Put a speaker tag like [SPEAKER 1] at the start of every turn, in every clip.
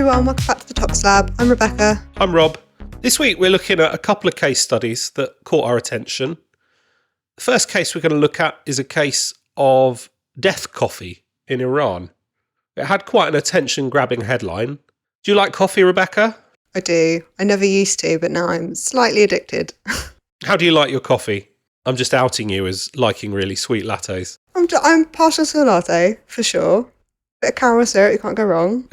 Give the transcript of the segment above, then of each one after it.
[SPEAKER 1] everyone, welcome back to the Tox Lab. I'm Rebecca.
[SPEAKER 2] I'm Rob. This week we're looking at a couple of case studies that caught our attention. The first case we're going to look at is a case of death coffee in Iran. It had quite an attention-grabbing headline. Do you like coffee, Rebecca?
[SPEAKER 1] I do. I never used to, but now I'm slightly addicted.
[SPEAKER 2] How do you like your coffee? I'm just outing you as liking really sweet lattes.
[SPEAKER 1] I'm partial to a latte, for sure. Bit of caramel syrup, you can't go wrong.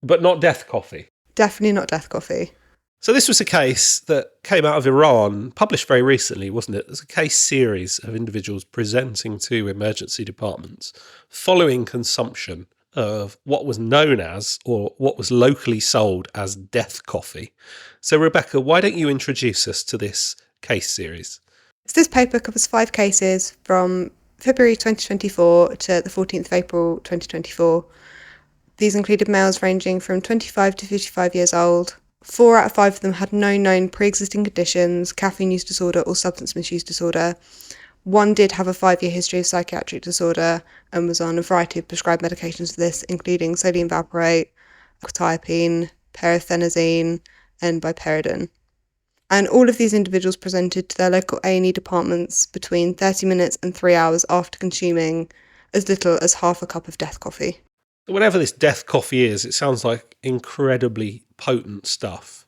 [SPEAKER 2] But not death coffee.
[SPEAKER 1] Definitely not death coffee.
[SPEAKER 2] So this was a case that came out of Iran, published very recently, wasn't it? There's a case series of individuals presenting to emergency departments following consumption of what was known as, or what was locally sold as, death coffee. So Rebecca, why don't you introduce us to this case series?
[SPEAKER 1] So this paper covers 5 cases from February 2024 to the 14th of April 2024. These included males ranging from 25 to 55 years old. 4 out of 5 of them had no known pre-existing conditions, caffeine use disorder or substance misuse disorder. 1 did have a 5-year history of psychiatric disorder and was on a variety of prescribed medications for this, including sodium valproate, quetiapine, periphenazine and biperidone. And all of these individuals presented to their local A&E departments between 30 minutes and 3 hours after consuming as little as half a cup of death coffee.
[SPEAKER 2] Whatever this death coffee is, it sounds like incredibly potent stuff.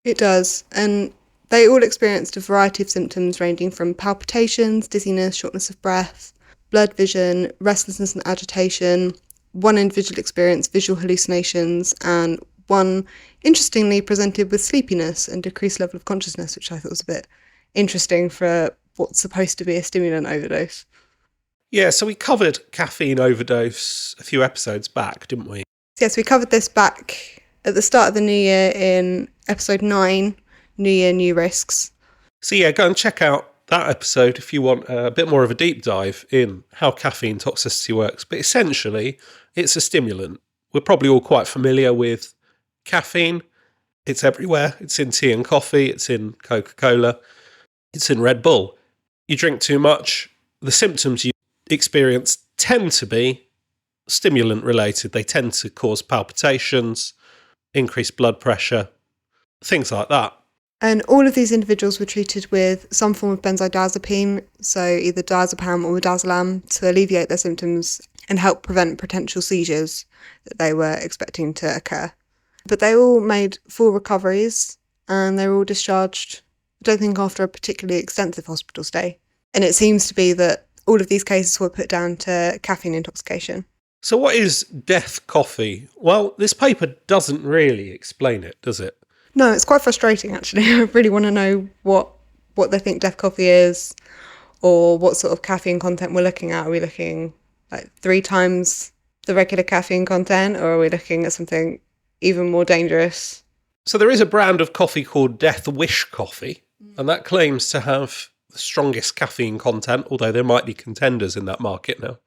[SPEAKER 1] It does, and they all experienced a variety of symptoms ranging from palpitations, dizziness, shortness of breath, blurred vision, restlessness and agitation. 1 individual experienced visual hallucinations, and 1, interestingly, presented with sleepiness and decreased level of consciousness, which I thought was a bit interesting for what's supposed to be a stimulant overdose.
[SPEAKER 2] Yeah, so we covered caffeine overdose a few episodes back, didn't we?
[SPEAKER 1] Yes, we covered this back at the start of the new year in episode 9, New Year, New Risks.
[SPEAKER 2] So yeah, go and check out that episode if you want a bit more of a deep dive in how caffeine toxicity works. But essentially, it's a stimulant. We're probably all quite familiar with caffeine. It's everywhere. It's in tea and coffee. It's in Coca-Cola. It's in Red Bull. You drink too much, the symptoms you experience tend to be stimulant related. They tend to cause palpitations, increased blood pressure, things like that.
[SPEAKER 1] And all of these individuals were treated with some form of benzodiazepine, so either diazepam or midazolam, to alleviate their symptoms and help prevent potential seizures that they were expecting to occur. But they all made full recoveries and they were all discharged, I don't think after a particularly extensive hospital stay. And it seems to be that all of these cases were put down to caffeine intoxication.
[SPEAKER 2] So what is death coffee? Well, this paper doesn't really explain it, does it?
[SPEAKER 1] No, it's quite frustrating, actually. I really want to know what they think death coffee is, or what sort of caffeine content we're looking at. Are we looking like 3 times the regular caffeine content, or are we looking at something even more dangerous?
[SPEAKER 2] So there is a brand of coffee called Death Wish coffee, and that claims to have the strongest caffeine content, although there might be contenders in that market now.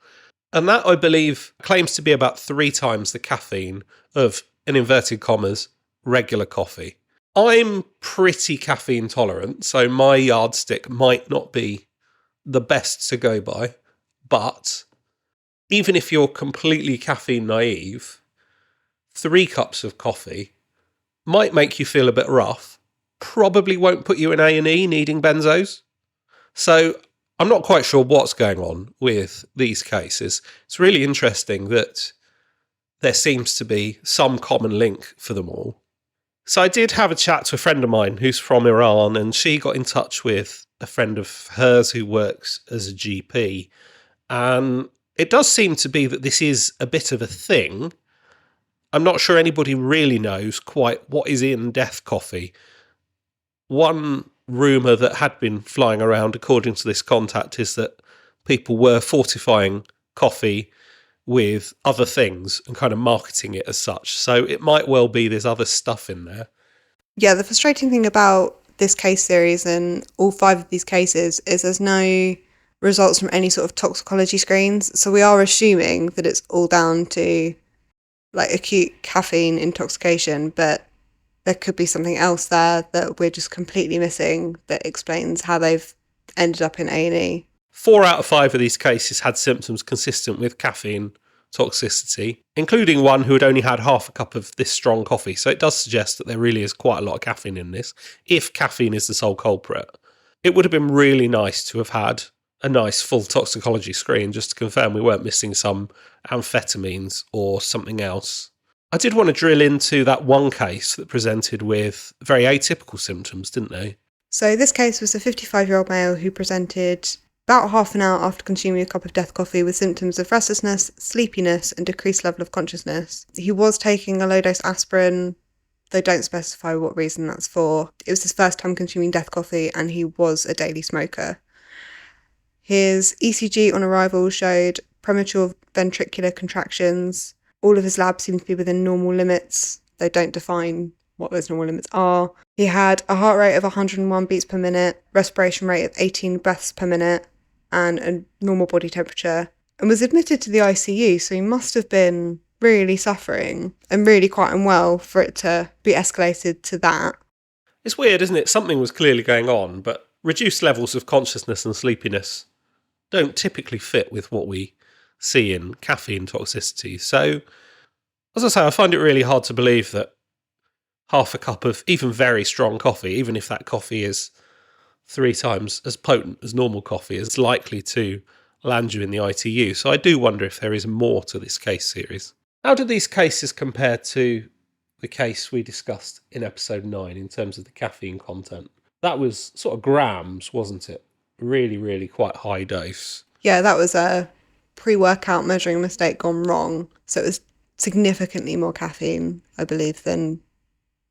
[SPEAKER 2] And that, I believe, claims to be about 3 times the caffeine of, in inverted commas, regular coffee. I'm pretty caffeine tolerant, so my yardstick might not be the best to go by, but even if you're completely caffeine naive, 3 cups of coffee might make you feel a bit rough, probably won't put you in A&E needing benzos. So I'm not quite sure what's going on with these cases. It's really interesting that there seems to be some common link for them all. So I did have a chat to a friend of mine who's from Iran, and she got in touch with a friend of hers who works as a GP. And it does seem to be that this is a bit of a thing. I'm not sure anybody really knows quite what is in death coffee. One rumour that had been flying around, according to this contact, is that people were fortifying coffee with other things and kind of marketing it as such. So it might well be there's other stuff in there.
[SPEAKER 1] Yeah, the frustrating thing about this case series and all 5 of these cases is there's no results from any sort of toxicology screens. So we are assuming that it's all down to like acute caffeine intoxication, but there could be something else there that we're just completely missing that explains how they've ended up in A&E.
[SPEAKER 2] 4 out of 5 of these cases had symptoms consistent with caffeine toxicity, including one who had only had half a cup of this strong coffee. So it does suggest that there really is quite a lot of caffeine in this, if caffeine is the sole culprit. It would have been really nice to have had a nice full toxicology screen just to confirm we weren't missing some amphetamines or something else. I did want to drill into that one case that presented with very atypical symptoms, didn't they?
[SPEAKER 1] So this case was a 55-year-old male who presented about half an hour after consuming a cup of death coffee with symptoms of restlessness, sleepiness, and decreased level of consciousness. He was taking a low-dose aspirin. They don't specify what reason that's for. It was his first time consuming death coffee, and he was a daily smoker. His ECG on arrival showed premature ventricular contractions. All of his labs seemed to be within normal limits. They don't define what those normal limits are. He had a heart rate of 101 beats per minute, respiration rate of 18 breaths per minute, and a normal body temperature, and was admitted to the ICU, so he must have been really suffering and really quite unwell for it to be escalated to that.
[SPEAKER 2] It's weird, isn't it? Something was clearly going on, but reduced levels of consciousness and sleepiness don't typically fit with what we see in caffeine toxicity. So, as I say, I find it really hard to believe that half a cup of even very strong coffee, even if that coffee is 3 times as potent as normal coffee, is likely to land you in the ITU. So I do wonder if there is more to this case series. How do these cases compare to the case we discussed in episode 9 in terms of the caffeine content? That was sort of grams, wasn't it? Really, really quite high dose.
[SPEAKER 1] Yeah, that was a pre-workout measuring mistake gone wrong. So it was significantly more caffeine, I believe, than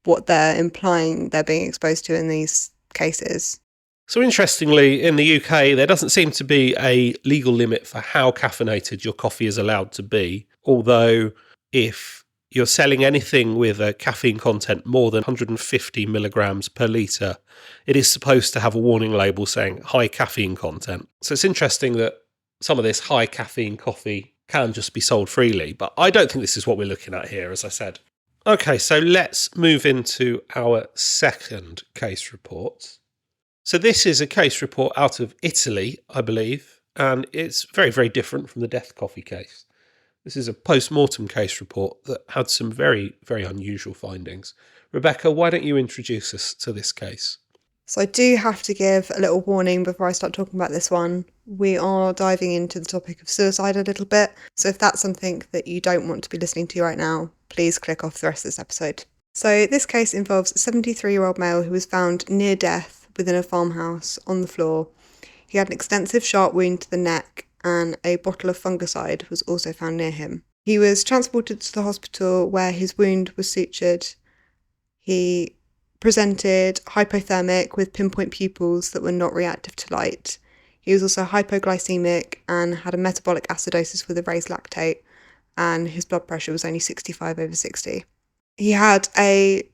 [SPEAKER 1] what they're implying they're being exposed to in these cases.
[SPEAKER 2] So interestingly, in the UK, there doesn't seem to be a legal limit for how caffeinated your coffee is allowed to be. Although if you're selling anything with a caffeine content more than 150 milligrams per litre, it is supposed to have a warning label saying high caffeine content. So it's interesting that some of this high caffeine coffee can just be sold freely, but I don't think this is what we're looking at here, as I said. Okay, so let's move into our second case report. So this is a case report out of Italy, I believe, and it's very, very different from the death coffee case. This is a post-mortem case report that had some very, very unusual findings. Rebecca, why don't you introduce us to this case?
[SPEAKER 1] So I do have to give a little warning before I start talking about this one. We are diving into the topic of suicide a little bit, so if that's something that you don't want to be listening to right now, please click off the rest of this episode. So this case involves a 73-year-old male who was found near death within a farmhouse on the floor. He had an extensive sharp wound to the neck, and a bottle of fungicide was also found near him. He was transported to the hospital where his wound was sutured. He presented hypothermic with pinpoint pupils that were not reactive to light. He was also hypoglycemic and had a metabolic acidosis with a raised lactate, and his blood pressure was only 65/60. He had a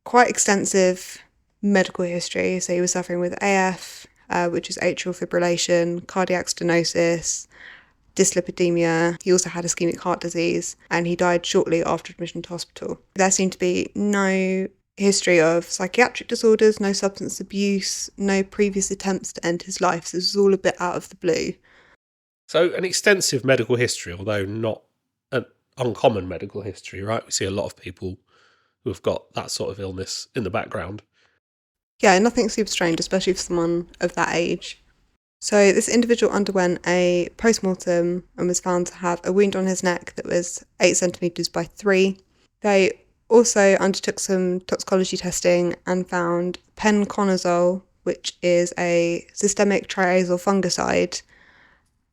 [SPEAKER 1] quite extensive medical history, so he was suffering with AF, which is atrial fibrillation, cardiac stenosis, dyslipidemia. He also had ischemic heart disease, and he died shortly after admission to hospital. There seemed to be no history of psychiatric disorders, no substance abuse, no previous attempts to end his life. So this was all a bit out of the blue.
[SPEAKER 2] So an extensive medical history, although not an uncommon medical history, right? We see a lot of people who have got that sort of illness in the background.
[SPEAKER 1] Yeah, nothing super strange, especially for someone of that age. So this individual underwent a post-mortem and was found to have a wound on his neck that was 8 centimetres by 3. They also undertook some toxicology testing and found Penconazole, which is a systemic triazole fungicide,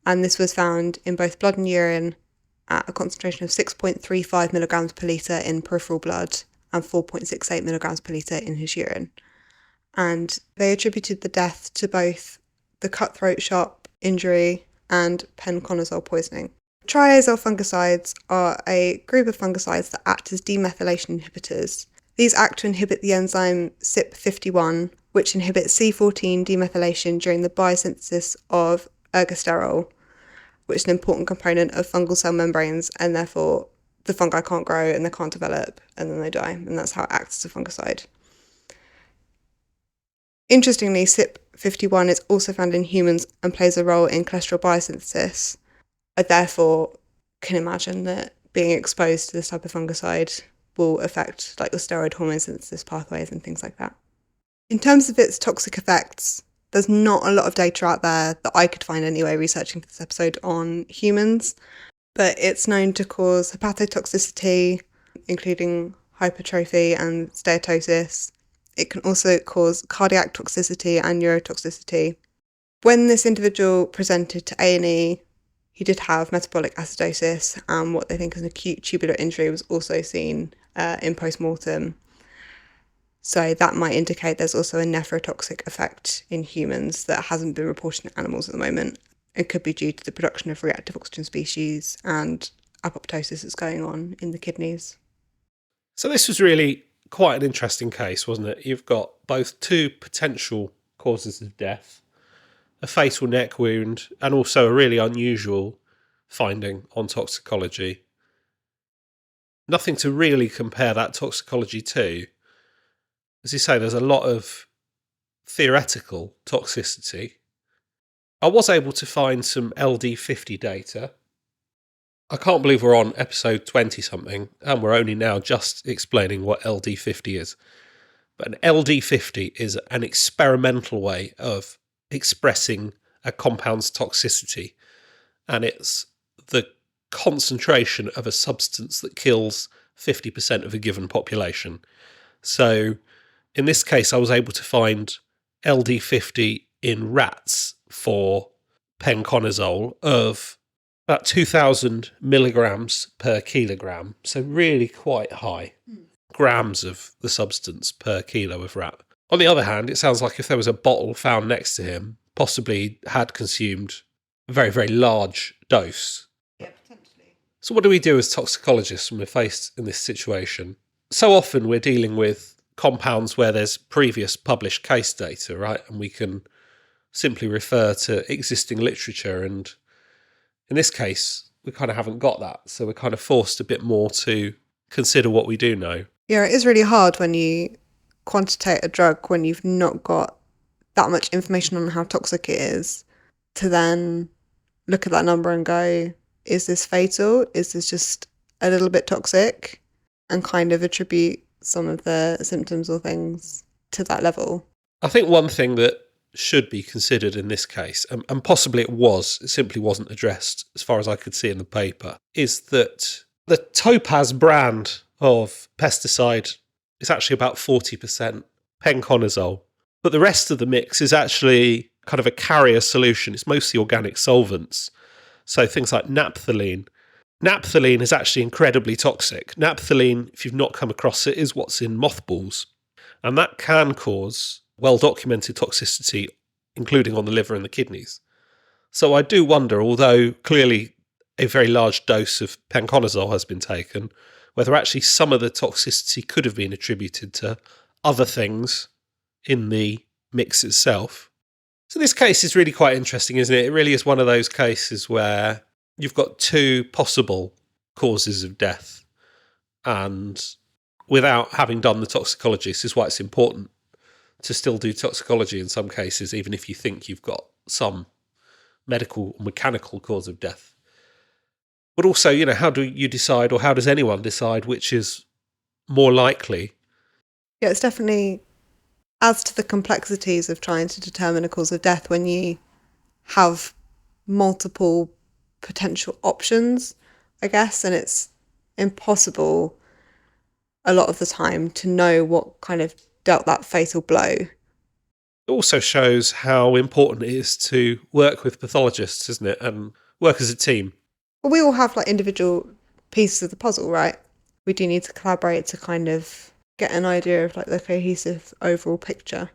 [SPEAKER 1] and this was found in both blood and urine at a concentration of 6.35 milligrams per litre in peripheral blood and 4.68 milligrams per litre in his urine. And they attributed the death to both the cutthroat sharp injury and Penconazole poisoning. Triazole fungicides are a group of fungicides that act as demethylation inhibitors. These act to inhibit the enzyme CYP51, which inhibits C14 demethylation during the biosynthesis of ergosterol, which is an important component of fungal cell membranes, and therefore the fungi can't grow and they can't develop, and then they die, and that's how it acts as a fungicide. Interestingly, CYP51 is also found in humans and plays a role in cholesterol biosynthesis. Therefore, can imagine that being exposed to this type of fungicide will affect like the steroid hormone synthesis pathways and things like that. In terms of its toxic effects, there's not a lot of data out there that I could find anyway researching for this episode on humans, but it's known to cause hepatotoxicity, including hypertrophy and steatosis. It can also cause cardiac toxicity and neurotoxicity. When this individual presented to A&E, he did have metabolic acidosis, and what they think is an acute tubular injury was also seen in post-mortem. So that might indicate there's also a nephrotoxic effect in humans that hasn't been reported in animals at the moment. It could be due to the production of reactive oxygen species and apoptosis that's going on in the kidneys.
[SPEAKER 2] So this was really quite an interesting case, wasn't it? You've got both two potential causes of death, a fatal neck wound, and also a really unusual finding on toxicology. Nothing to really compare that toxicology to. As you say, there's a lot of theoretical toxicity. I was able to find some LD50 data. I can't believe we're on episode 20-something, and we're only now just explaining what LD50 is. But an LD50 is an experimental way of expressing a compound's toxicity, and it's the concentration of a substance that kills 50% of a given population. So in this case, I was able to find LD50 in rats for penconazole of about 2,000 milligrams per kilogram, so really quite high grams of the substance per kilo of rat. On the other hand, it sounds like if there was a bottle found next to him, possibly had consumed a very, very large dose.
[SPEAKER 1] Yeah, potentially.
[SPEAKER 2] So what do we do as toxicologists when we're faced in this situation? So often we're dealing with compounds where there's previous published case data, right? And we can simply refer to existing literature. And in this case, we kind of haven't got that. So we're kind of forced a bit more to consider what we do know.
[SPEAKER 1] Yeah, it is really hard when you quantitate a drug when you've not got that much information on how toxic it is to then look at that number and go, is this fatal? Is this just a little bit toxic? And kind of attribute some of the symptoms or things to that level.
[SPEAKER 2] I think one thing that should be considered in this case, and possibly it simply wasn't addressed as far as I could see in the paper, is that the Topaz brand of pesticide is actually about 40% penconazole, but the rest of the mix is actually kind of a carrier solution. It's mostly organic solvents. So things like naphthalene. Naphthalene is actually incredibly toxic. Naphthalene, if you've not come across it, is what's in mothballs. And that can cause well-documented toxicity, including on the liver and the kidneys. So I do wonder, although clearly a very large dose of penconazole has been taken, whether actually some of the toxicity could have been attributed to other things in the mix itself. So this case is really quite interesting, isn't it? It really is one of those cases where you've got two possible causes of death. And without having done the toxicology, this is why it's important to still do toxicology in some cases, even if you think you've got some medical or mechanical cause of death. But also, how do you decide, or how does anyone decide which is more likely?
[SPEAKER 1] Yeah, it's definitely adds to the complexities of trying to determine a cause of death when you have multiple potential options, I guess, and it's impossible a lot of the time to know what kind of dealt that fatal blow.
[SPEAKER 2] It also shows how important it is to work with pathologists, isn't it, and work as a team.
[SPEAKER 1] Well, we all have like individual pieces of the puzzle, right? We do need to collaborate to kind of get an idea of like the cohesive overall picture.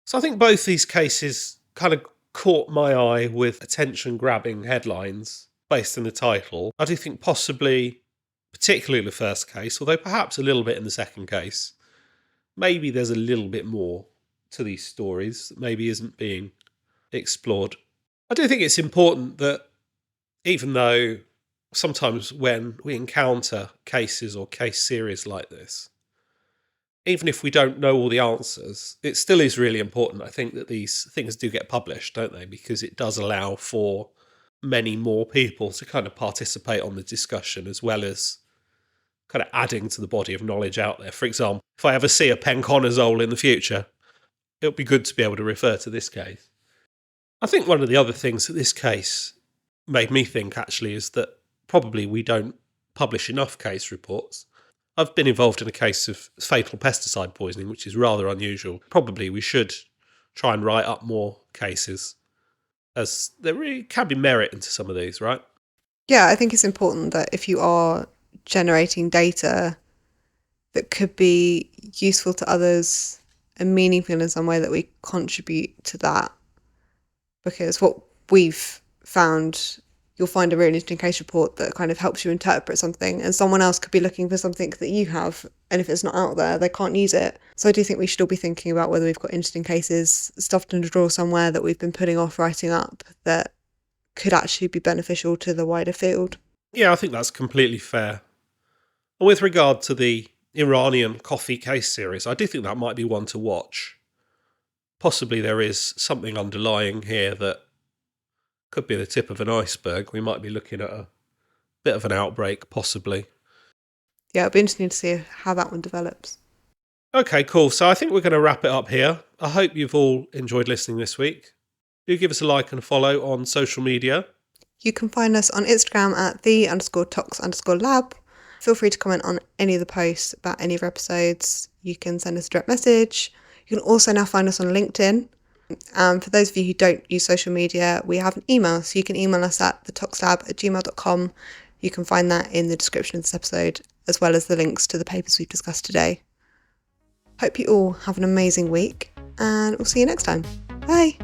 [SPEAKER 2] So I think both these cases kind of caught my eye with attention-grabbing headlines based on the title. I do think possibly, particularly the first case, although perhaps a little bit in the second case, maybe there's a little bit more to these stories that maybe isn't being explored. I do think it's important that even though sometimes when we encounter cases or case series like this, even if we don't know all the answers, it still is really important, I think, that these things do get published, don't they? Because it does allow for many more people to kind of participate on the discussion, as well as kind of adding to the body of knowledge out there. For example, if I ever see a Penconazole in the future, it'll be good to be able to refer to this case. I think one of the other things that this case made me think, actually, is that probably we don't publish enough case reports. I've been involved in a case of fatal pesticide poisoning, which is rather unusual. Probably we should try and write up more cases, as there really can be merit into some of these, right?
[SPEAKER 1] Yeah, I think it's important that if you are generating data that could be useful to others and meaningful in some way, that we contribute to that. Because what we've found, you'll find a really interesting case report that kind of helps you interpret something, and someone else could be looking for something that you have, and if it's not out there, they can't use it. So I do think we should all be thinking about whether we've got interesting cases stuffed in a drawer somewhere that we've been putting off writing up that could actually be beneficial to the wider field.
[SPEAKER 2] Yeah, I think that's completely fair. And with regard to the Iranian coffee case series, I do think that might be one to watch. Possibly there is something underlying here that could be the tip of an iceberg. We might be looking at a bit of an outbreak, possibly.
[SPEAKER 1] Yeah, it'll be interesting to see how that one develops.
[SPEAKER 2] Okay, cool. So I think we're going to wrap it up here. I hope you've all enjoyed listening this week. Do give us a like and a follow on social media.
[SPEAKER 1] You can find us on Instagram at _tox_lab. Feel free to comment on any of the posts about any of our episodes. You can send us a direct message. You can also now find us on LinkedIn. For those of you who don't use social media, we have an email, so you can email us at thetoxlab@gmail.com. You can find that in the description of this episode, as well as the links to the papers we've discussed today. Hope you all have an amazing week, and we'll see you next time. Bye!